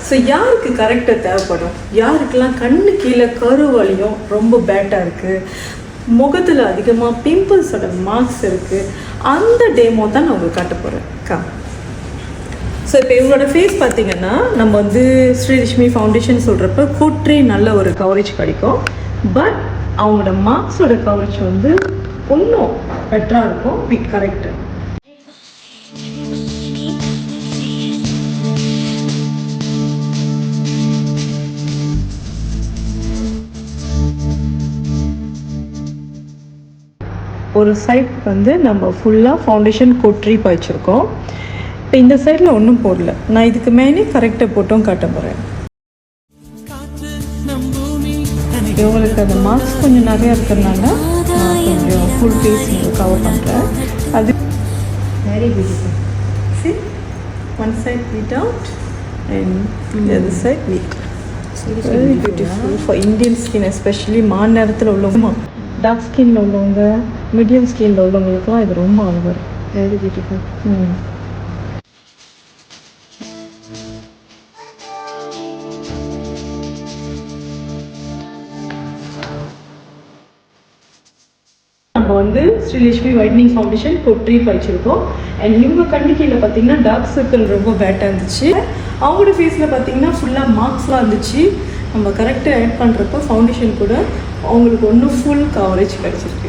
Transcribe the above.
So யாருக்கு கரெக்டாக தேவைப்படும், யாருக்கெல்லாம் கண்ணு கீழே கருவலியும் ரொம்ப பேட்டாக இருக்குது, முகத்தில் அதிகமாக பிம்பிள்ஸோட மார்க்ஸ் இருக்குது, அந்த டேமோ தான் நான் உங்களுக்கு காட்ட போகிறேன். ஸோ இப்போ இவங்களோட ஃபேஸ் பார்த்தீங்கன்னா நம்ம வந்து ஸ்ரீலட்சுமி ஃபவுண்டேஷன் சொல்கிறப்ப கூற்றி நல்ல ஒரு கவரேஜ் கிடைக்கும். பட் அவங்களோட மார்க்ஸோட கவரேஜ் வந்து இன்னும் பெட்டராக இருக்கும். கரெக்டு. ஒரு சைட் வந்து நம்ம ஃபுல்லாக ஃபவுண்டேஷன் கொட்ரி வச்சுருக்கோம். இப்போ இந்த சைடில் ஒன்றும் போடல. நான் இதுக்கு மேலே கரெக்டாக போட்டும் காட்ட போகிறேன். இவங்களுக்கு அந்த மார்க்ஸ் கொஞ்சம் நிறையா இருக்கிறதுனால நான் கொஞ்சம் ஃபுல் ஃபேஸ் கவர் பண்ணுறேன். அது very beautiful. See, one side wheat out and the other side weak. Very beautiful for Indian skin, especially நேரத்தில் உள்ளவங்க, டார்க் ஸ்கின்ல உள்ளவங்க, மீடியம் ஸ்கின்ல உள்ளவங்களுக்குலாம் இது ரொம்ப அழகாக. Very beautiful. நம்ம வந்து ஸ்ரீலட்சுமி வைட்னிங் ஃபவுண்டேஷன் கொட்ரி வச்சுருக்கோம். அண்ட் இவங்க கண்ணுக்கீழே பார்த்தீங்கன்னா டார்க் சர்க்கிள் ரொம்ப பேட்டாக இருந்துச்சு. அவங்களோட ஃபேஸில் பார்த்தீங்கன்னா ஃபுல்லாக மார்க்ஸ்லாம் இருந்துச்சு. நம்ம கரெக்டாக ஆட் பண்ணுறப்போ ஃபவுண்டேஷன் கூட அவங்களுக்கு ஒன்றும் ஃபுல் கவரேஜ் கிடச்சிருக்கு.